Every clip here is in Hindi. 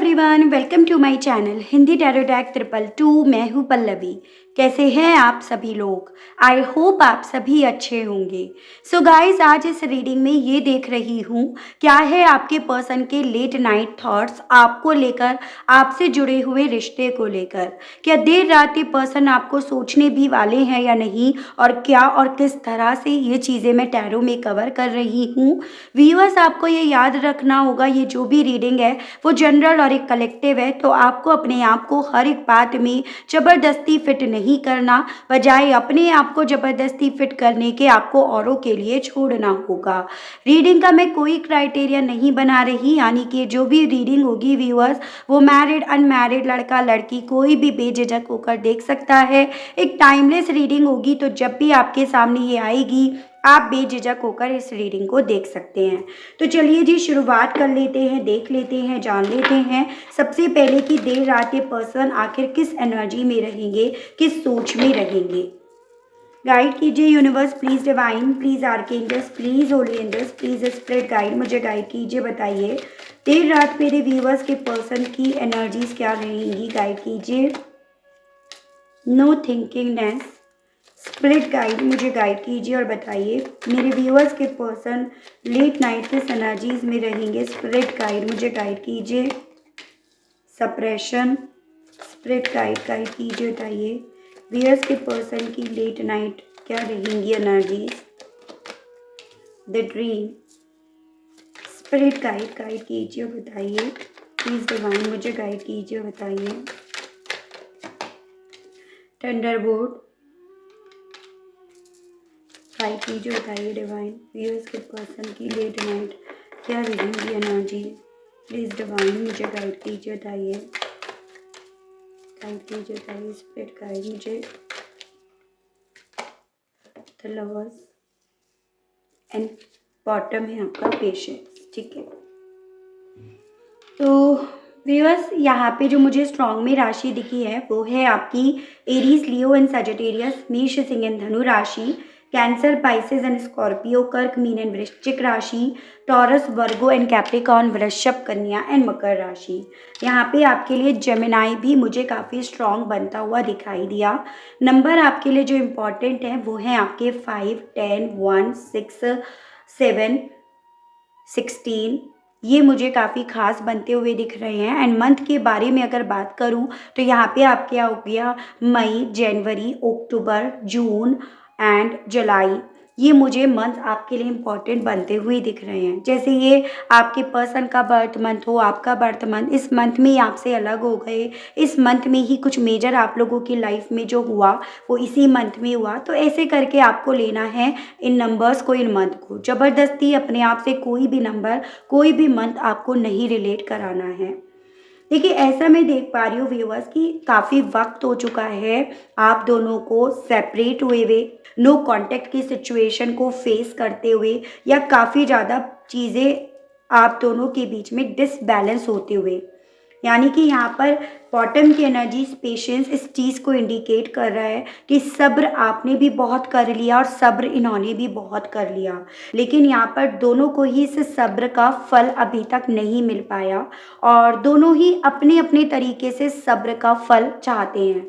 Everyone, welcome to my channel Hindi tarot deck 222। मैं हूँ पल्लवी। कैसे हैं आप सभी लोग? आई होप आप सभी अच्छे होंगे। सो गाइस, आज इस रीडिंग में ये देख रही हूँ क्या है आपके पर्सन के लेट नाइट थॉट्स आपको लेकर, आपसे जुड़े हुए रिश्ते को लेकर। क्या देर रात ये पर्सन आपको सोचने भी वाले हैं या नहीं, और क्या और किस तरह से ये चीज़ें मैं टैरो में कवर कर रही हूँ। व्यूअर्स, आपको ये याद रखना होगा, ये जो भी रीडिंग है वो जनरल और एक कलेक्टिव है, तो आपको अपने आप को हर एक बात में ज़बरदस्ती फिट नहीं करना, बजाय अपने आप को ज़बरदस्ती फिट करने के आपको औरों के लिए छोड़ना होगा। रीडिंग का मैं कोई क्राइटेरिया नहीं बना रही, यानी कि जो भी रीडिंग होगी व्यूअर्स, वो मैरिड अनमैरिड, लड़का लड़की, कोई भी बेझिझक होकर देख सकता है। एक टाइमलेस रीडिंग होगी, तो जब भी आपके सामने ये आएगी आप बेझिझक होकर इस रीडिंग को देख सकते हैं। तो चलिए जी, शुरुआत कर लेते हैं, देख लेते हैं, जान लेते हैं सबसे पहले कि देर रात ये पर्सन आखिर किस एनर्जी में रहेंगे, किस सोच में रहेंगे। गाइड कीजिए universe, please divine, please archangels, please holy angels, please spirit guide, मुझे गाइड कीजिए। बताइए देर रात मेरे व्यूवर्स के पर्सन की एनर्जीज क्या रहेंगी, गाइड कीजिए। नो थिंकिंगनेस, स्पिरिट गाइड, मुझे गाइड कीजिए और बताइए मेरे व्यूअर्स के पर्सन लेट नाइट किस एनर्जीज में रहेंगे। स्पिरिट गाइड, मुझे गाइड कीजिए। सप्रेशन, स्पिरिट गाइड, गाइड कीजिए। बताइए व्यूअर्स के पर्सन की लेट नाइट क्या रहेंगी energies. The dream, spirit guide, guide कीजिए और बताइए। प्लीज़ डिवाइन, मुझे गाइड कीजिए और बताइए। थंडरबोल्ट, गाइड कीजिए, बताइए डिवाइन व्यूअर्स के पर्सन की लेट नाइट क्या रहेंगी एनर्जी। प्लीज़ डिवाइन, मुझे गाइड कीजिए, बताइए। गाइड कीजिए, बताइए। स्पिरिट गाइड, मुझे द लवर्स एंड बॉटम है आपका पेशेंस। ठीक है, तो व्यूअर्स यहाँ पे जो मुझे स्ट्रॉन्ग में राशि दिखी है वो है आपकी एरीज, लियो एंड सजिटेरियस, मेष, सिंह एंड धनु राशि, कैंसर, पाइसेस एंड स्कॉर्पियो, कर्क, मीन एंड वृश्चिक राशि, टॉरस, वर्गो एंड कैप्रिकॉर्न, वृषभ, कन्या एंड मकर राशि। यहाँ पे आपके लिए जेमिनाई भी मुझे काफ़ी स्ट्रॉन्ग बनता हुआ दिखाई दिया। नंबर आपके लिए जो इम्पोर्टेंट है वो है आपके 5, 10, 1, 6, 7, 16, ये मुझे काफ़ी खास बनते हुए दिख रहे हैं। एंड मंथ के बारे में अगर बात करूं तो यहाँ पे आप क्या हो गया, मई, जनवरी, अक्टूबर, जून एंड जुलाई, ये मुझे मंथ आपके लिए इम्पॉर्टेंट बनते हुए दिख रहे हैं। जैसे ये आपके पर्सन का बर्थ मंथ हो, आपका बर्थ मंथ इस मंथ में ही आपसे अलग हो गए, इस मंथ में ही कुछ मेजर आप लोगों की लाइफ में जो हुआ वो इसी मंथ में हुआ, तो ऐसे करके आपको लेना है इन नंबर्स को, इन मंथ को। ज़बरदस्ती अपने आप से कोई भी नंबर, कोई भी मंथ आपको नहीं रिलेट कराना है। देखिए, ऐसा मैं देख पा रही हूँ व्यूअर्स कि काफ़ी वक्त हो चुका है आप दोनों को सेपरेट हुए नो कांटेक्ट की सिचुएशन को फेस करते हुए, या काफ़ी ज़्यादा चीज़ें आप दोनों के बीच में डिसबैलेंस होते हुए। यानी कि यहाँ पर बॉटम की एनर्जी पेशेंस इस चीज़ को इंडिकेट कर रहा है कि सब्र आपने भी बहुत कर लिया और सब्र इन्होंने भी बहुत कर लिया, लेकिन यहाँ पर दोनों को ही इस सब्र का फल अभी तक नहीं मिल पाया, और दोनों ही अपने अपने तरीके से सब्र का फल चाहते हैं।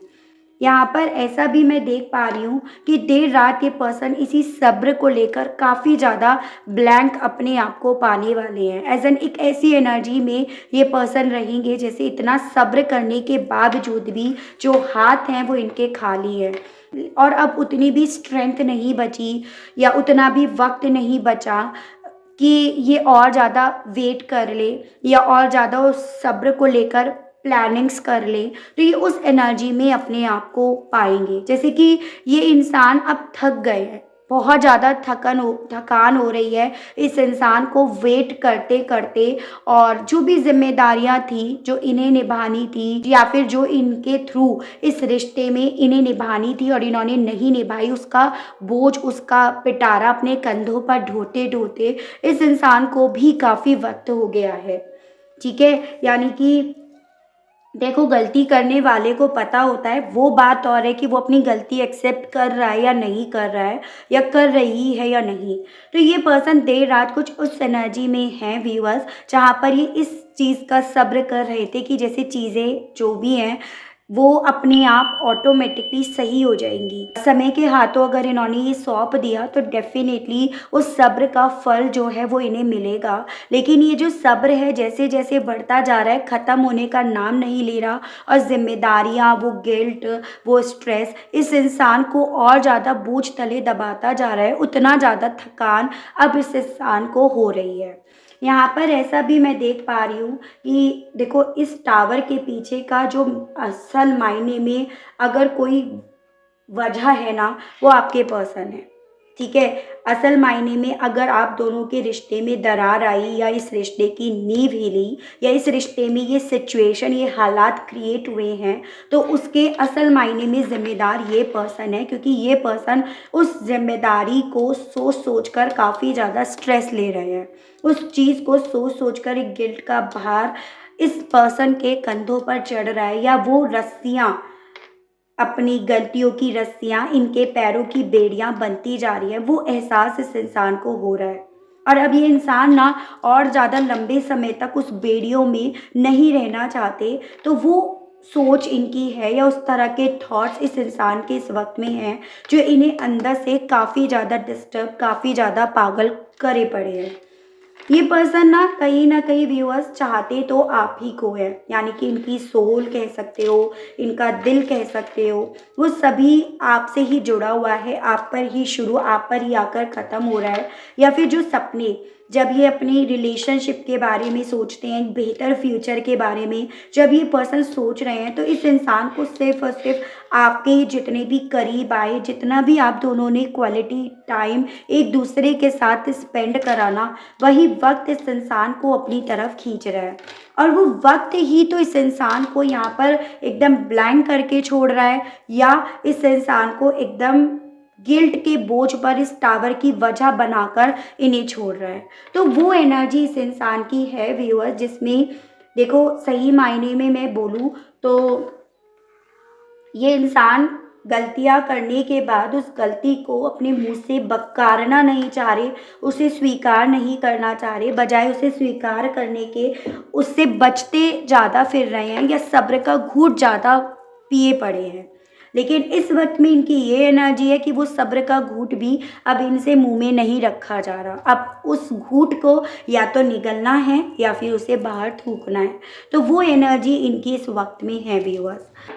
यहाँ पर ऐसा भी मैं देख पा रही हूँ कि देर रात ये पर्सन इसी सब्र को लेकर काफ़ी ज़्यादा ब्लैंक अपने आप को पाने वाले हैं। एज एन एक ऐसी एनर्जी में ये पर्सन रहेंगे जैसे इतना सब्र करने के बावजूद भी जो हाथ हैं वो इनके खाली है, और अब उतनी भी स्ट्रेंथ नहीं बची या उतना भी वक्त नहीं बचा कि ये और ज़्यादा वेट कर ले या और ज़्यादा उस सब्र को लेकर प्लानिंग्स कर ले। तो ये उस एनर्जी में अपने आप को पाएंगे, जैसे कि ये इंसान अब थक गए हैं, बहुत ज़्यादा थकान हो रही है इस इंसान को वेट करते करते, और जो भी जिम्मेदारियां थी जो इन्हें निभानी थी, या फिर जो इनके थ्रू इस रिश्ते में इन्हें निभानी थी और इन्होंने नहीं निभाई, उसका बोझ, उसका पिटारा अपने कंधों पर ढोते ढोते इस इंसान को भी काफ़ी वक्त हो गया है। ठीक है, यानी कि देखो, गलती करने वाले को पता होता है, वो बात और है कि वो अपनी गलती एक्सेप्ट कर रहा है या नहीं कर रहा है, या कर रही है या नहीं। तो ये पर्सन देर रात कुछ उस एनर्जी में है व्यूअर्स, जहाँ पर ये इस चीज़ का सब्र कर रहे थे कि जैसे चीज़ें जो भी हैं वो अपने आप ऑटोमेटिकली सही हो जाएंगी। समय के हाथों अगर इन्होंने ये सौंप दिया तो डेफिनेटली उस सब्र का फल जो है वो इन्हें मिलेगा। लेकिन ये जो सब्र है जैसे जैसे बढ़ता जा रहा है, ख़त्म होने का नाम नहीं ले रहा, और जिम्मेदारियाँ, वो गिल्ट, वो स्ट्रेस इस इंसान को और ज़्यादा बोझ तले दबाता जा रहा है। उतना ज़्यादा थकान अब इस इंसान को हो रही है। यहाँ पर ऐसा भी मैं देख पा रही हूँ कि देखो, इस टावर के पीछे का जो असल मायने में अगर कोई वजह है ना, वो आपके पर्सन है। ठीक है, असल मायने में अगर आप दोनों के रिश्ते में दरार आई, या इस रिश्ते की नींव हिली, या इस रिश्ते में ये सिचुएशन, ये हालात क्रिएट हुए हैं, तो उसके असल मायने में जिम्मेदार ये पर्सन है, क्योंकि ये पर्सन उस जिम्मेदारी को सोच सोच कर काफ़ी ज़्यादा स्ट्रेस ले रहे हैं। उस चीज़ को सोच सोच कर एक गिल्ट का भार इस पर्सन के कंधों पर चढ़ रहा है, या वो रस्सियाँ, अपनी गलतियों की रस्सियाँ इनके पैरों की बेड़ियाँ बनती जा रही है। वो एहसास इस इंसान को हो रहा है, और अब ये इंसान ना और ज़्यादा लंबे समय तक उस बेड़ियों में नहीं रहना चाहते। तो वो सोच इनकी है, या उस तरह के थॉट्स इस इंसान के इस वक्त में हैं, जो इन्हें अंदर से काफ़ी ज़्यादा डिस्टर्ब, काफ़ी ज़्यादा पागल करे पड़े हैं। ये पर्सन ना कहीं व्यूअर्स चाहते तो आप ही को है, यानी कि इनकी सोल कह सकते हो, इनका दिल कह सकते हो, वो सभी आपसे ही जुड़ा हुआ है। आप पर ही शुरू, आप पर ही आकर ख़त्म हो रहा है। या फिर जो सपने, जब ये अपनी रिलेशनशिप के बारे में सोचते हैं, एक बेहतर फ्यूचर के बारे में जब ये पर्सन सोच रहे हैं, तो इस इंसान को सिर्फ और सिर्फ आपके जितने भी करीब आए, जितना भी आप दोनों ने क्वालिटी टाइम एक दूसरे के साथ स्पेंड कराना, वही वक्त इस इंसान को अपनी तरफ खींच रहा है। और वो वक्त ही तो इस इंसान को यहाँ पर एकदम ब्लैंक करके छोड़ रहा है, या इस इंसान को एकदम गिल्ट के बोझ पर इस टावर की वजह बनाकर इन्हें छोड़ रहा है। तो वो एनर्जी इस इंसान की है व्यूअर, जिसमें देखो, सही मायने में मैं बोलूँ तो ये इंसान गलतियाँ करने के बाद उस गलती को अपने मुंह से बकारना नहीं चाह रहे, उसे स्वीकार नहीं करना चाह रहे, बजाय उसे स्वीकार करने के उससे बचते ज़्यादा फिर रहे हैं, या सब्र का घूंट ज़्यादा पिए पड़े हैं। लेकिन इस वक्त में इनकी ये एनर्जी है कि वो सब्र का घूंट भी अब इनसे मुंह में नहीं रखा जा रहा। अब उस घूंट को या तो निगलना है, या फिर उसे बाहर थूकना है। तो वो एनर्जी इनकी इस वक्त में है व्यूअर्स।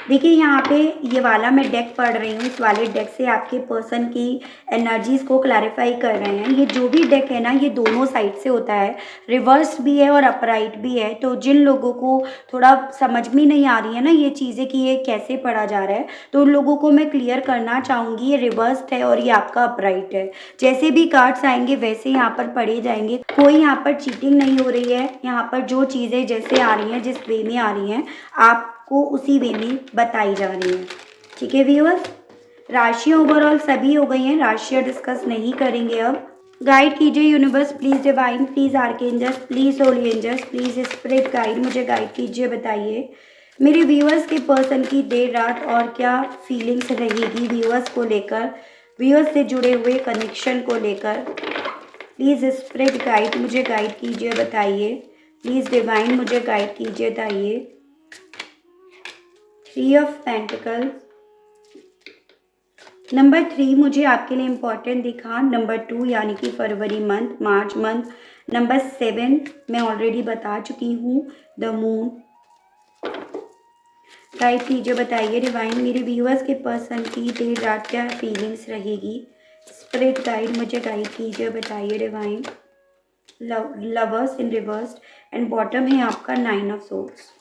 देखिए, यहाँ पे ये वाला मैं डेक पढ़ रही हूँ, इस वाले डेक से आपके पर्सन की एनर्जीज़ को क्लैरिफाई कर रहे हैं। ये जो भी डेक है ना, ये दोनों साइड से होता है, रिवर्स भी है और अपराइट भी है। तो जिन लोगों को थोड़ा समझ में नहीं आ रही है ना ये चीज़ें कि ये कैसे पढ़ा जा रहा है, तो उन लोगों को मैं क्लियर करना चाहूँगी, ये रिवर्स्ड है और ये आपका अपराइट है। जैसे भी कार्ड्स आएंगे वैसे यहाँ पर पढ़े जाएंगे। कोई यहाँ पर चीटिंग नहीं हो रही है। यहाँ पर जो चीज़ें जैसे आ रही हैं, जिस वे में आ रही हैं, आपको उसी वे में बताई जा रही है। ठीक है व्यूअर्स, राशियाँ ओवरऑल सभी हो गई हैं, राशियाँ डिस्कस नहीं करेंगे अब। गाइड कीजिए universe, please divine, please archangels, please holy angels, please spirit guide, मुझे गाइड कीजिए। बताइए मेरे व्यूअर्स के पर्सन की देर रात और क्या फीलिंग्स रहेगी व्यूअर्स को लेकर, व्यूअर्स से जुड़े हुए कनेक्शन को लेकर। प्लीज़ स्पिरिट गाइड, मुझे गाइड कीजिए। बताइए प्लीज़ डिवाइन, मुझे गाइड कीजिए। बताइए 3 ऑफ पेंटिकल, नंबर 3 मुझे आपके लिए इम्पॉर्टेंट दिखा, नंबर 2 यानी कि फरवरी मंथ, मार्च मंथ, नंबर 7 मैं ऑलरेडी बता चुकी हूँ, द मून। गाइड कीजिए। बताइए डिवाइन, मेरे व्यूअर्स के पर्सन की देर रात क्या फीलिंग्स रहेगी। स्पिरिट गाइड, मुझे गाइड कीजिए। बताइए divine. Lovers in reversed and bottom है आपका 9 ऑफ सोर्ड्स।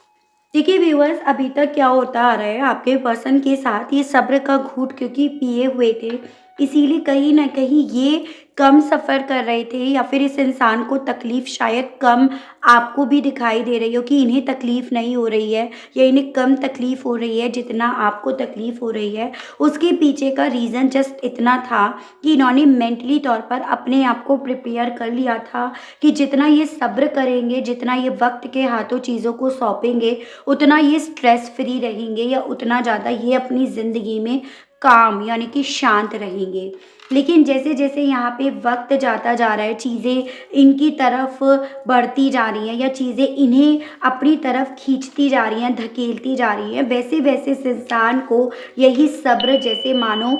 देखिए व्यूअर्स, अभी तक क्या होता आ रहा है आपके पर्सन के साथ, ये सब्र का घूंट क्योंकि पिए हुए थे, इसीलिए कहीं ना कहीं ये कम सफ़र कर रहे थे, या फिर इस इंसान को तकलीफ़ शायद कम आपको भी दिखाई दे रही हो कि इन्हें तकलीफ़ नहीं हो रही है, या इन्हें कम तकलीफ़ हो रही है जितना आपको तकलीफ़ हो रही है। उसके पीछे का रीज़न जस्ट इतना था कि इन्होंने मेंटली तौर पर अपने आप को प्रिपेयर कर लिया था कि जितना ये सब्र करेंगे, जितना ये वक्त के हाथों चीज़ों को सौंपेंगे, उतना ये स्ट्रेस फ्री रहेंगे, या उतना ज़्यादा ये अपनी ज़िंदगी में काम यानी कि शांत रहेंगे। लेकिन जैसे-जैसे यहाँ पे वक़्त जाता जा रहा है, चीज़ें इनकी तरफ बढ़ती जा रही हैं या चीज़ें इन्हें अपनी तरफ खींचती जा रही हैं, धकेलती जा रही हैं, वैसे-वैसे इस इंसान को यही सब्र जैसे मानो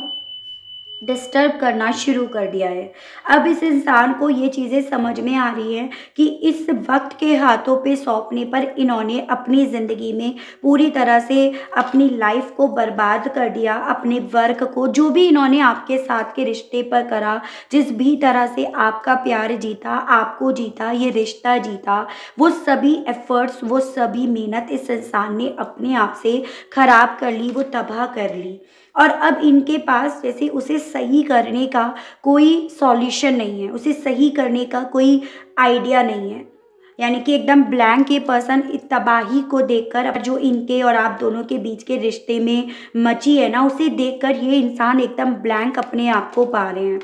डिस्टर्ब करना शुरू कर दिया है। अब इस इंसान को ये चीज़ें समझ में आ रही हैं कि इस वक़्त के हाथों पे सौंपने पर इन्होंने अपनी ज़िंदगी में पूरी तरह से अपनी लाइफ़ को बर्बाद कर दिया, अपने वर्क को जो भी इन्होंने आपके साथ के रिश्ते पर करा, जिस भी तरह से आपका प्यार जीता, आपको जीता, ये रिश्ता जीता, वो सभी एफ़र्ट्स, वो सभी मेहनत इस इंसान ने अपने आप से खराब कर ली, वो तबाह कर ली। और अब इनके पास जैसे उसे सही करने का कोई सॉल्यूशन नहीं है, उसे सही करने का कोई आइडिया नहीं है। यानी कि एकदम ब्लैंक ये पर्सन इस तबाही को देखकर अब जो इनके और आप दोनों के बीच के रिश्ते में मची है ना, उसे देखकर ये इंसान एकदम ब्लैंक अपने आप को पा रहे हैं।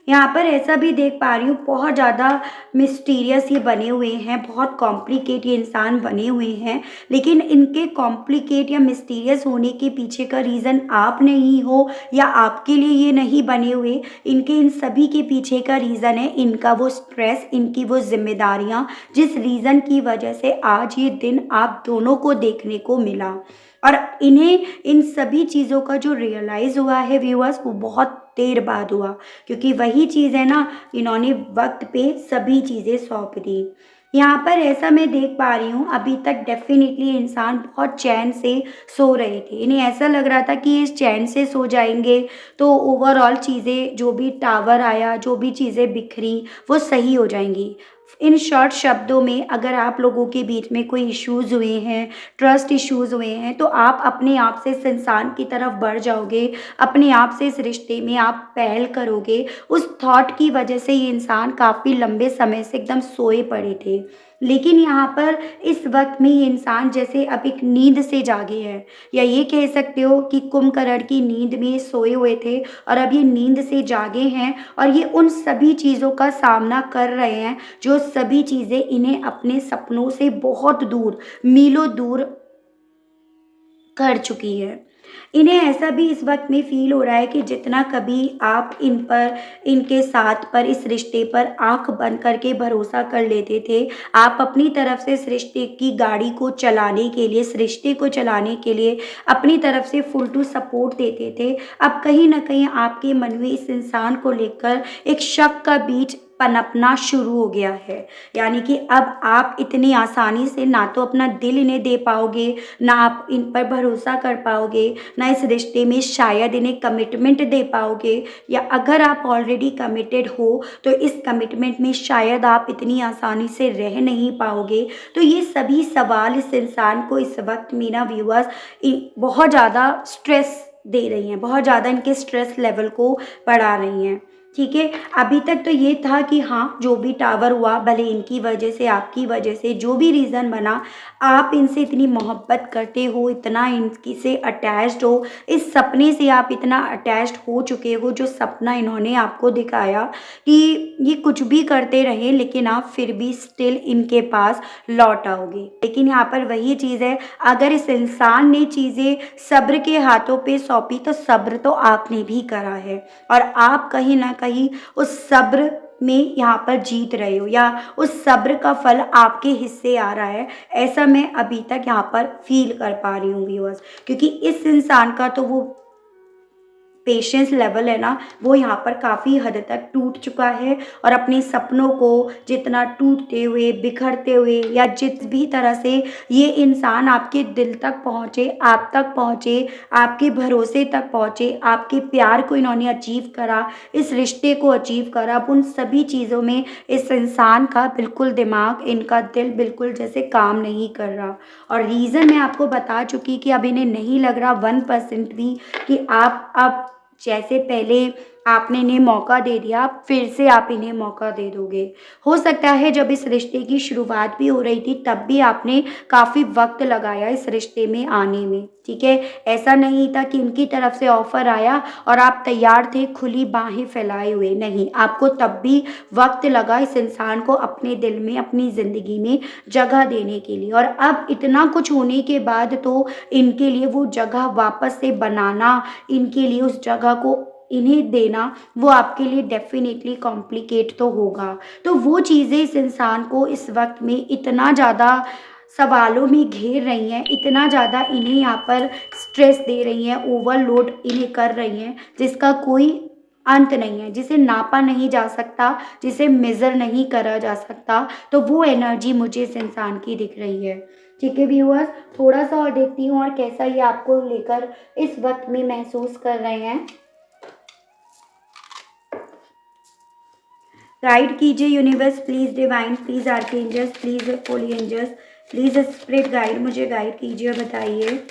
यहाँ पर ऐसा भी देख पा रही हूँ, बहुत ज़्यादा मिस्टीरियस ये बने हुए हैं, बहुत कॉम्प्लिकेट ये इंसान बने हुए हैं। लेकिन इनके कॉम्प्लिकेट या मिस्टीरियस होने के पीछे का रीज़न आप नहीं हो या आपके लिए ये नहीं बने हुए, इनके इन सभी के पीछे का रीज़न है इनका वो स्ट्रेस, इनकी वो ज़िम्मेदारियाँ, जिस रीज़न की वजह से आज ये दिन आप दोनों को देखने को मिला। और इन्हें इन सभी चीज़ों का जो रियलाइज़ हुआ है व्यूअर्स, वो बहुत देर बाद हुआ, क्योंकि वही चीज़ है ना, इन्होंने वक्त पे सभी चीज़ें सौंप दी। यहाँ पर ऐसा मैं देख पा रही हूँ, अभी तक डेफिनेटली इंसान बहुत चैन से सो रहे थे, इन्हें ऐसा लग रहा था कि इस चैन से सो जाएंगे तो ओवरऑल चीज़ें, जो भी टावर आया, जो भी चीज़ें बिखरी, वो सही हो जाएंगी। इन शॉर्ट शब्दों में, अगर आप लोगों के बीच में कोई इश्यूज़ हुए हैं, ट्रस्ट इश्यूज़ हुए हैं, तो आप अपने आप से इस इंसान की तरफ बढ़ जाओगे, अपने आप से इस रिश्ते में आप पहल करोगे। उस थॉट की वजह से ये इंसान काफ़ी लंबे समय से एकदम सोए पड़े थे। लेकिन यहाँ पर इस वक़्त में ये इंसान जैसे अब एक नींद से जागे हैं, या ये कह सकते हो कि कुंभकर्ण की नींद में सोए हुए थे और अब ये नींद से जागे हैं और ये उन सभी चीज़ों का सामना कर रहे हैं, जो सभी चीज़ें इन्हें अपने सपनों से बहुत दूर, मीलों दूर कर चुकी है। इन्हें ऐसा भी इस वक़्त में फ़ील हो रहा है कि जितना कभी आप इन पर, इनके साथ पर, इस रिश्ते पर आँख बंद करके भरोसा कर लेते थे, आप अपनी तरफ से इस रिश्ते की गाड़ी को चलाने के लिए, इस रिश्ते को चलाने के लिए अपनी तरफ से फुल टू सपोर्ट देते थे। अब कहीं न कहीं आपके मन में इस इंसान को लेकर एक शक का बीज पनपना शुरू हो गया है। यानी कि अब आप इतनी आसानी से ना तो अपना दिल इन्हें दे पाओगे, ना आप इन पर भरोसा कर पाओगे, ना इस रिश्ते में शायद इन्हें कमिटमेंट दे पाओगे, या अगर आप ऑलरेडी कमिटेड हो तो इस कमिटमेंट में शायद आप इतनी आसानी से रह नहीं पाओगे। तो ये सभी सवाल इस इंसान को इस वक्त में ना व्यूअर्स बहुत ज़्यादा स्ट्रेस दे रही हैं, बहुत ज़्यादा इनके स्ट्रेस लेवल को बढ़ा रही हैं। ठीक है, अभी तक तो ये था कि हाँ, जो भी टावर हुआ, भले इनकी वजह से, आपकी वजह से, जो भी रीज़न बना, आप इनसे इतनी मोहब्बत करते हो, इतना इनकी से अटैच्ड हो, इस सपने से आप इतना अटैच्ड हो चुके हो, जो सपना इन्होंने आपको दिखाया कि ये कुछ भी करते रहें लेकिन आप फिर भी स्टिल इनके पास लौट आओगे। लेकिन यहाँ पर वही चीज़ है, अगर इस इंसान ने चीज़ें सब्र के हाथों पे सौंपी तो सब्र तो आपने भी करा है, और आप कहीं न कहीं उस सब्र में यहाँ पर जीत रहे हो, या उस सब्र का फल आपके हिस्से आ रहा है। ऐसा मैं अभी तक यहाँ पर फ़ील कर पा रही हूँ व्यूअर्स, क्योंकि इस इंसान का तो वो पेशेंस लेवल है ना, वो यहाँ पर काफ़ी हद तक टूट चुका है, और अपने सपनों को जितना टूटते हुए, बिखरते हुए, या जिस भी तरह से ये इंसान आपके दिल तक पहुँचे, आप तक पहुँचे, आपके भरोसे तक पहुँचे, आपके प्यार को इन्होंने अचीव करा, इस रिश्ते को अचीव करा, अब उन सभी चीज़ों में इस इंसान का बिल्कुल दिमाग, इनका दिल बिल्कुल जैसे काम नहीं कर रहा। और रीज़न मैं आपको बता चुकी कि अब इन्हें नहीं लग रहा 1% भी कि आप अब जैसे पहले आपने इन्हें मौका दे दिया, फिर से आप इन्हें मौका दे दोगे। हो सकता है जब इस रिश्ते की शुरुआत भी हो रही थी तब भी आपने काफ़ी वक़्त लगाया इस रिश्ते में आने में, ठीक है? ऐसा नहीं था कि उनकी तरफ से ऑफ़र आया और आप तैयार थे खुली बाहें फैलाए हुए, नहीं, आपको तब भी वक़्त लगा इस इंसान को अपने दिल में, अपनी ज़िंदगी में जगह देने के लिए, और अब इतना कुछ होने के बाद तो इनके लिए वो जगह वापस से बनाना, इनके लिए उस जगह को इन्हें देना, वो आपके लिए डेफ़िनेटली कॉम्प्लिकेट तो होगा। तो वो चीज़ें इस इंसान को इस वक़्त में इतना ज़्यादा सवालों में घेर रही हैं, इतना ज़्यादा इन्हें यहाँ पर स्ट्रेस दे रही हैं, ओवरलोड इन्हें कर रही हैं, जिसका कोई अंत नहीं है, जिसे नापा नहीं जा सकता, जिसे मेज़र नहीं करा जा सकता। तो वो एनर्जी मुझे इस इंसान की दिख रही है। ठीक है व्यूअर्स, थोड़ा-सा और देखती हूँ और कैसा ये आपको लेकर इस वक़्त में महसूस कर रहे हैं। गाइड कीजिए universe, please divine, please archangels, please holy angels, please spirit guide, मुझे गाइड कीजिए और बताइए।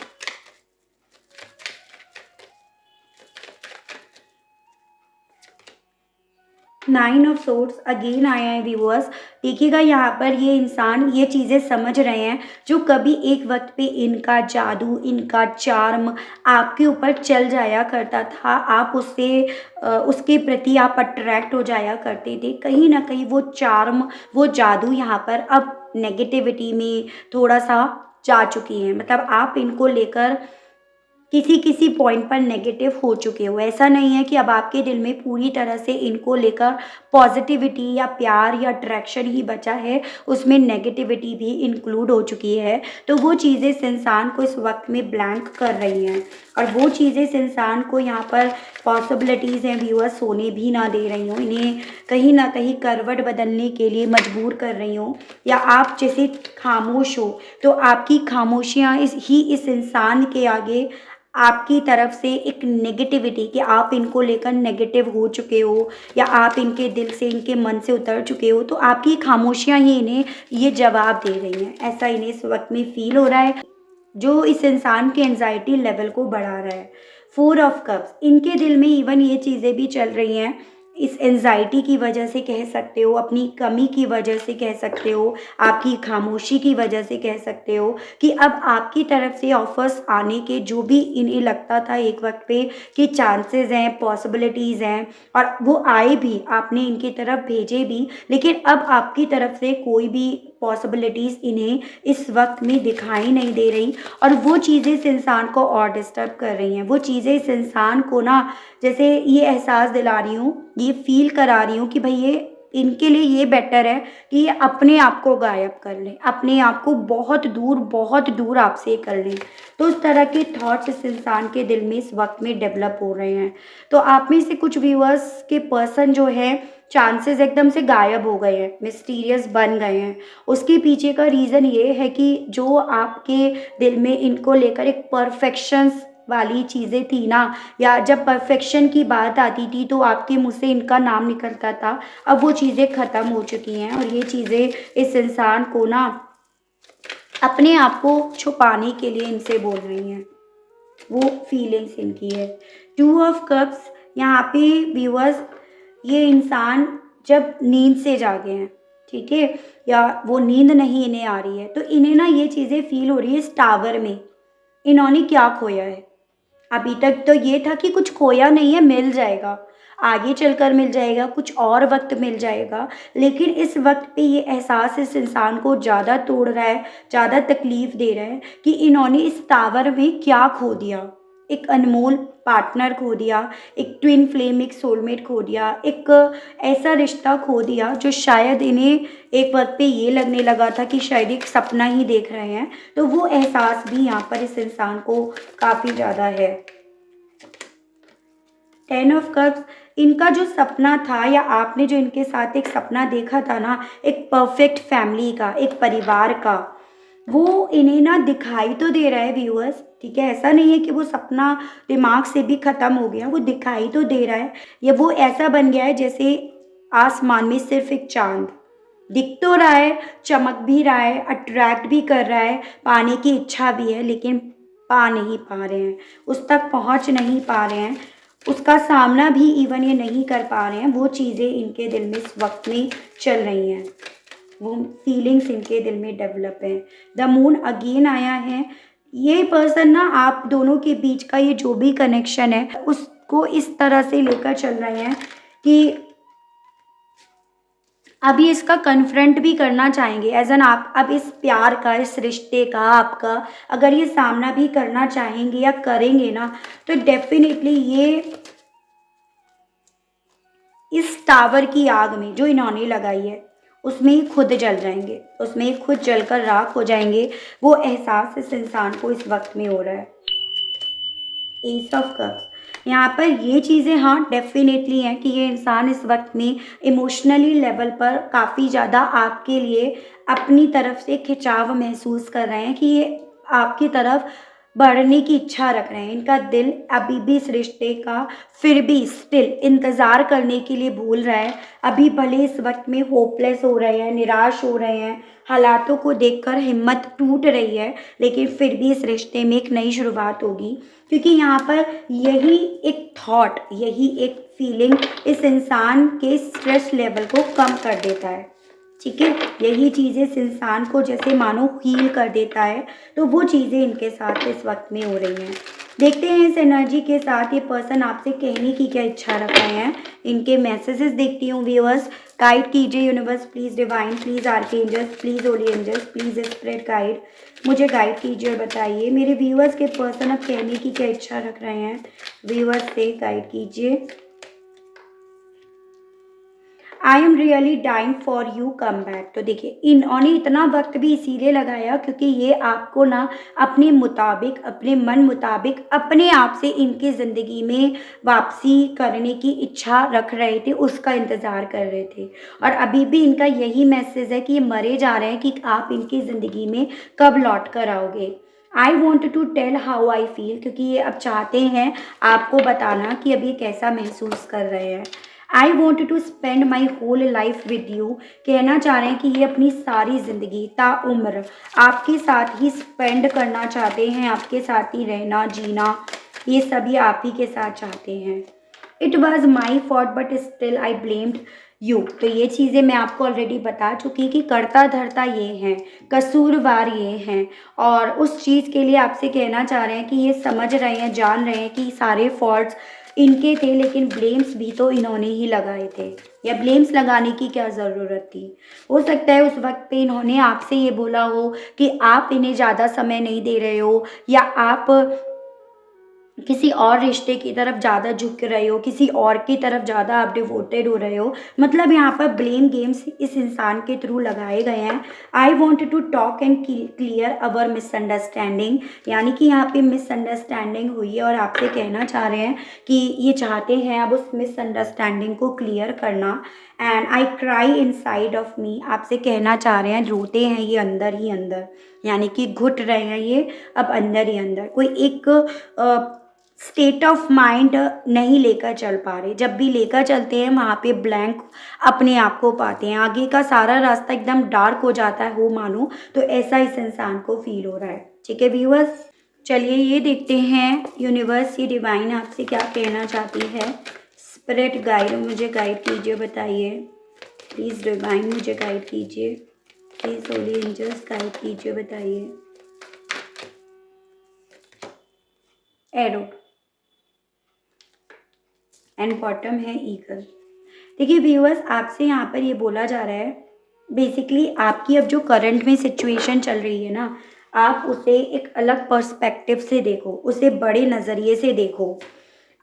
नाइन ऑफ सोर्ड्स अगेन आया है व्यूअर्स। देखिएगा यहाँ पर ये इंसान ये चीज़ें समझ रहे हैं जो कभी एक वक्त पे इनका जादू, इनका चार्म आपके ऊपर चल जाया करता था, आप उससे उसके प्रति आप अट्रैक्ट हो जाया करते थे। कहीं ना कहीं वो चार्म, वो जादू यहाँ पर अब नेगेटिविटी में थोड़ा सा जा चुकी है, मतलब आप इनको लेकर किसी किसी पॉइंट पर नेगेटिव हो चुके हो। ऐसा नहीं है कि अब आपके दिल में पूरी तरह से इनको लेकर पॉजिटिविटी या प्यार या अट्रैक्शन ही बचा है, उसमें नेगेटिविटी भी इंक्लूड हो चुकी है। तो वो चीज़ें इस इंसान को इस वक्त में ब्लैंक कर रही हैं, और वो चीज़ें इस इंसान को यहाँ पर पॉसिबिलिटीज़ हैं व्यूअर्स सोने भी ना दे रही हूँ, इन्हें कहीं ना कहीं करवट बदलने के लिए मजबूर कर रही हूँ, या आप जैसे खामोश हो तो आपकी खामोशियाँ इस इंसान के आगे आपकी तरफ से एक नेगेटिविटी कि आप इनको लेकर नेगेटिव हो चुके हो, या आप इनके दिल से, इनके मन से उतर चुके हो, तो आपकी खामोशियाँ ही इन्हें ये जवाब दे रही हैं। ऐसा इन्हें इस वक्त में फील हो रहा है, जो इस इंसान के एंजाइटी लेवल को बढ़ा रहा है। फोर ऑफ कप्स, इनके दिल में इवन ये चीज़ें भी चल रही हैं, इस एंजाइटी की वजह से कह सकते हो, अपनी कमी की वजह से कह सकते हो, आपकी खामोशी की वजह से कह सकते हो, कि अब आपकी तरफ से ऑफर्स आने के जो भी इन्हें लगता था एक वक्त पे कि चांसेस हैं, पॉसिबिलिटीज़ हैं, और वो आए भी, आपने इनकी तरफ भेजे भी, लेकिन अब आपकी तरफ से कोई भी पॉसिबिलिटीज़ इन्हें इस वक्त में दिखाई नहीं दे रही, और वो चीज़ें इस इंसान को और डिस्टर्ब कर रही हैं। वो चीज़ें इस इंसान को ना, जैसे ये एहसास दिला रही हूँ, ये फील करा रही हूँ कि भाई ये इनके लिए ये बेटर है कि ये अपने आप को गायब कर लें, अपने आप को बहुत दूर आपसे कर लें। तो उस तरह के थॉट्स इस इंसान के दिल में इस वक्त में डेवलप हो रहे हैं। तो आप में से कुछ व्यूअर्स के पर्सन जो है, चांसेस एकदम से गायब हो गए हैं, मिस्टीरियस बन गए हैं। उसके पीछे का रीज़न ये है कि जो आपके दिल में इनको लेकर एक परफेक्शंस वाली चीज़ें थी ना, या जब परफेक्शन की बात आती थी तो आपके मुँह से इनका नाम निकलता था, अब वो चीज़ें ख़त्म हो चुकी हैं, और ये चीज़ें इस इंसान को ना अपने आप को छुपाने के लिए इनसे बोल रही हैं, वो फीलिंग्स इनकी है। टू ऑफ कप्स, यहाँ पे व्यूअर्स ये इंसान जब नींद से जागे हैं, ठीक है, या वो नींद नहीं इन्हें आ रही है, तो इन्हें ना ये चीज़ें फील हो रही है इस टावर में इन्होंने क्या खोया है। अभी तक तो ये था कि कुछ खोया नहीं है, मिल जाएगा, आगे चलकर मिल जाएगा, कुछ और वक्त मिल जाएगा, लेकिन इस वक्त पे ये एहसास इस इंसान को ज़्यादा तोड़ रहा है, ज़्यादा तकलीफ दे रहा है कि इन्होंने इस टावर में क्या खो दिया। एक अनमोल पार्टनर खो दिया, एक ट्विन फ्लेम, एक सोलमेट खो दिया, एक ऐसा रिश्ता खो दिया जो शायद इन्हें एक वक्त पे ये लगने लगा था कि शायद एक सपना ही देख रहे हैं। तो वो एहसास भी यहाँ पर इस इंसान को काफ़ी ज़्यादा है। टेन ऑफ कप्स, इनका जो सपना था, या आपने जो इनके साथ एक सपना देखा था ना, एक परफेक्ट फैमिली का, एक परिवार का, वो इन्हें ना दिखाई तो दे रहा है व्यूअर्स, ठीक है, ऐसा नहीं है कि वो सपना दिमाग से भी ख़त्म हो गया, वो दिखाई तो दे रहा है। ये वो ऐसा बन गया है जैसे आसमान में सिर्फ एक चांद दिख तो रहा है, चमक भी रहा है, अट्रैक्ट भी कर रहा है, पाने की इच्छा भी है, लेकिन पा नहीं पा रहे हैं, उस तक पहुंच नहीं पा रहे हैं। उसका सामना भी इवन ये नहीं कर पा रहे हैं, वो चीज़ें इनके दिल में इस वक्त में चल रही हैं, वो फीलिंग्स इनके दिल में डेवलप है। द मून अगेन आया है। ये पर्सन ना आप दोनों के बीच का ये जो भी कनेक्शन है उसको इस तरह से लेकर चल रहे हैं कि अभी इसका कन्फ्रंट भी करना चाहेंगे एज एन आप अब इस प्यार का, इस रिश्ते का आपका अगर ये सामना भी करना चाहेंगे या करेंगे ना, तो डेफिनेटली ये इस टावर की आग में जो इन्होंने लगाई है उसमें ही खुद जल जाएंगे, उसमें ही खुद जलकर राख हो जाएंगे। वो एहसास इस इंसान को इस वक्त में हो रहा है। एस ऑफ कप्स यहाँ पर ये चीज़ें हाँ डेफिनेटली हैं कि ये इंसान इस वक्त में इमोशनली लेवल पर काफ़ी ज़्यादा आपके लिए अपनी तरफ से खिंचाव महसूस कर रहे हैं कि ये आपकी तरफ बढ़ने की इच्छा रख रहे हैं। इनका दिल अभी भी इस रिश्ते का फिर भी स्टिल इंतज़ार करने के लिए भूल रहा है। अभी भले इस वक्त में होपलेस हो रहे हैं, निराश हो रहे हैं, हालातों को देखकर हिम्मत टूट रही है, लेकिन फिर भी इस रिश्ते में एक नई शुरुआत होगी, क्योंकि यहाँ पर यही एक थॉट, यही एक फीलिंग इस इंसान के स्ट्रेस लेवल को कम कर देता है। ठीक है, यही चीज़ें इस इंसान को जैसे मानो हील कर देता है, तो वो चीज़ें इनके साथ इस वक्त में हो रही हैं। देखते हैं इस एनर्जी के साथ ये पर्सन आपसे कहने की क्या इच्छा रख रहे हैं। इनके मैसेजेस देखती हूँ व्यूअर्स। गाइड कीजिए universe, please divine, please archangels, please holy angels, please spirit guide, मुझे गाइड कीजिए और बताइए मेरे व्यूअर्स के पर्सन अब कहने की क्या इच्छा रख रहे हैं। व्यूअर्स से गाइड कीजिए। I am really dying for you come back. तो देखिए इन्होंने इतना वक्त भी इसीलिए लगाया क्योंकि ये आपको ना अपने मुताबिक, अपने मन मुताबिक, अपने आप से इनकी ज़िंदगी में वापसी करने की इच्छा रख रहे थे, उसका इंतज़ार कर रहे थे। और अभी भी इनका यही मैसेज है कि ये मरे जा रहे हैं कि आप इनकी ज़िंदगी में कब लौट कर आओगे। I want to tell how I feel, क्योंकि ये अब चाहते हैं आपको बताना कि अब ये कैसा महसूस कर रहे हैं। I want to spend my whole life with you, कहना चाह रहे हैं कि ये अपनी सारी ज़िंदगी ताउम्र आपके साथ ही स्पेंड करना चाहते हैं, आपके साथ ही रहना जीना ये सभी आप ही के साथ चाहते हैं। It was my fault but still I blamed you. तो ये चीज़ें मैं आपको ऑलरेडी बता चुकी कि करता धरता ये हैं, कसूरवार ये हैं, और उस चीज़ के लिए आपसे कहना चाह रहे हैं कि ये समझ रहे हैं, जान रहे हैं कि सारे फॉल्ट्स इनके थे, लेकिन ब्लेम्स भी तो इन्होंने ही लगाए थे, या ब्लेम्स लगाने की क्या ज़रूरत थी। हो सकता है उस वक्त पे इन्होंने आपसे ये बोला हो कि आप इन्हें ज़्यादा समय नहीं दे रहे हो, या आप किसी और रिश्ते की तरफ ज़्यादा झुक रहे हो, किसी और की तरफ ज़्यादा आप डिवोटेड हो रहे हो। मतलब यहाँ पर ब्लेम गेम्स इस इंसान के थ्रू लगाए गए हैं। I want to talk and clear our misunderstanding, यानी कि यहाँ पे मिसअंडरस्टैंडिंग हुई है और आपसे कहना चाह रहे हैं कि ये चाहते हैं अब उस मिसअंडरस्टैंडिंग को क्लियर करना। And I cry in side of me, आपसे कहना चाह रहे हैं, रोते हैं ये अंदर ही अंदर, यानी कि घुट रहे हैं ये अब अंदर ही अंदर। कोई एक स्टेट ऑफ माइंड नहीं लेकर चल पा रहे। जब भी लेकर चलते हैं वहाँ पे ब्लैंक अपने आप को पाते हैं, आगे का सारा रास्ता एकदम डार्क हो जाता है हो मानो, तो ऐसा इस इंसान को फील हो रहा है। ठीक है व्यूअर्स, चलिए ये देखते हैं यूनिवर्स, ये डिवाइन आपसे क्या कहना चाहती है। स्पिरिट गाइड मुझे गाइड कीजिए, बताइए प्लीज़। डिवाइन मुझे गाइड कीजिए प्लीज़। होली एंजल्स गाइड कीजिए, बताइए। एरो एंड बॉटम है ईगल। देखिए व्यूअर्स, आपसे यहाँ पर ये बोला जा रहा है बेसिकली आपकी अब जो करंट में सिचुएशन चल रही है ना, आप उसे एक अलग पर्सपेक्टिव से देखो, उसे बड़े नज़रिए से देखो।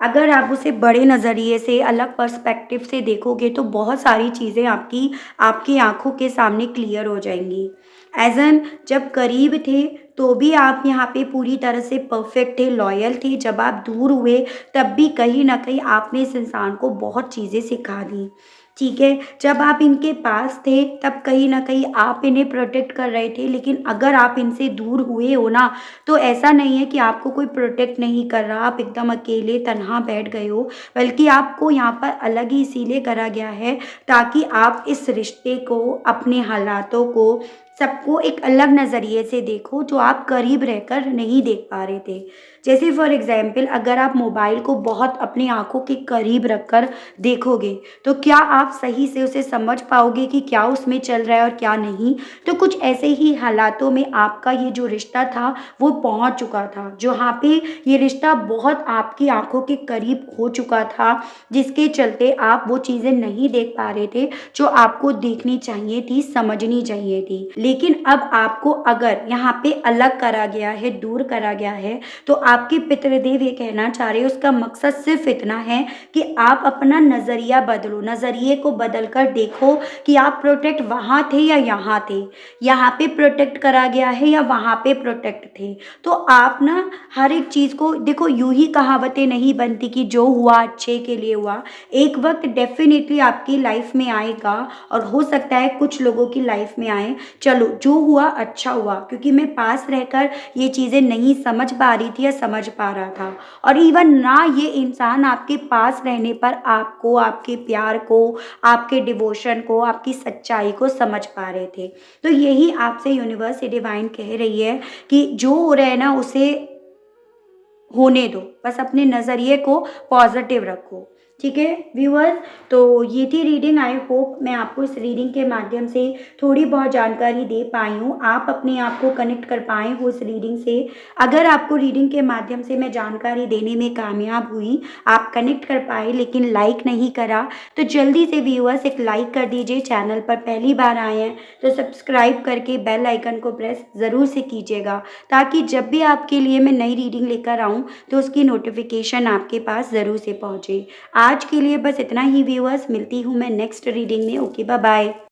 अगर आप उसे बड़े नज़रिए से, अलग पर्सपेक्टिव से देखोगे तो बहुत सारी चीज़ें आपकी आंखों के सामने क्लियर हो जाएंगी। एज एन जब करीब थे तो भी आप यहाँ पे पूरी तरह से परफेक्ट थे, लॉयल थे। जब आप दूर हुए तब भी कहीं ना कहीं आपने इस इंसान को बहुत चीज़ें सिखा दी। ठीक है, जब आप इनके पास थे तब कहीं ना कहीं आप इन्हें प्रोटेक्ट कर रहे थे, लेकिन अगर आप इनसे दूर हुए हो ना, तो ऐसा नहीं है कि आपको कोई प्रोटेक्ट नहीं कर रहा, आप एकदम अकेले तन्हा बैठ गए हो, बल्कि आपको यहाँ पर अलग ही इसीलिए करा गया है ताकि आप इस रिश्ते को, अपने हालातों को सबको एक अलग नज़रिए से देखो जो आप करीब रहकर नहीं देख पा रहे थे। जैसे फॉर एग्ज़ाम्पल अगर आप मोबाइल को बहुत अपनी आँखों के करीब रखकर देखोगे, तो क्या आप सही से उसे समझ पाओगे कि क्या उसमें चल रहा है और क्या नहीं? तो कुछ ऐसे ही हालातों में आपका ये जो रिश्ता था, वो पहुँच चुका था। जहाँ पे ये रिश्ता बहुत आपकी आँखों के करीब हो चुका था, जिसके चलते आप वो चीज़ें नहीं देख पा रहे थे, जो आपको देखनी चाहिए थी, समझनी चाहिए थी। लेकिन अब आपको अगर यहाँ पे अलग करा गया है, दूर करा गया है, तो आपके पितृदेव ये कहना चाह रहे हैं उसका मकसद सिर्फ़ इतना है कि आप अपना नज़रिया बदलो, नज़रिए को बदल कर देखो कि आप प्रोटेक्ट वहाँ थे या यहाँ थे। यहाँ पे प्रोटेक्ट करा गया है या वहाँ पे प्रोटेक्ट थे। तो आप ना हर एक चीज़ को देखो, यूँ ही कहावतें नहीं बनती कि जो हुआ अच्छे के लिए हुआ। एक वक़्त डेफ़िनिटली आपकी लाइफ़ में आएगा और हो सकता है कुछ लोगों की लाइफ़ में आए। चलो जो हुआ अच्छा हुआ, क्योंकि मैं पास रहकर ये चीज़ें नहीं समझ पा रही थी या समझ पा रहा था, और इवन ना ये इंसान आपके पास रहने पर आपको, आपके प्यार को, आपके डिवोशन को, आपकी सच्चाई को समझ पा रहे थे। तो यही आपसे यूनिवर्स ये डिवाइन कह रही है कि जो हो रहा है ना उसे होने दो, बस अपने नज़रिए को पॉज़िटिव रखो। ठीक है व्यूअर्स, तो ये थी रीडिंग। आई होप मैं आपको इस रीडिंग के माध्यम से थोड़ी बहुत जानकारी दे पाई हूँ, आप अपने आप को कनेक्ट कर पाए हो इस रीडिंग से। अगर आपको रीडिंग के माध्यम से मैं जानकारी देने में कामयाब हुई, आप कनेक्ट कर पाए लेकिन लाइक नहीं करा, तो जल्दी से व्यूअर्स एक लाइक कर दीजिए। चैनल पर पहली बार आए हैं तो सब्सक्राइब करके बेल आइकन को प्रेस ज़रूर से कीजिएगा, ताकि जब भी आपके लिए मैं नई रीडिंग लेकर आऊँ तो उसकी नोटिफिकेशन आपके पास ज़रूर से पहुँचे। आज के लिए बस इतना ही व्यूअर्स, मिलती हूँ मैं नेक्स्ट रीडिंग में। Okay, bye bye.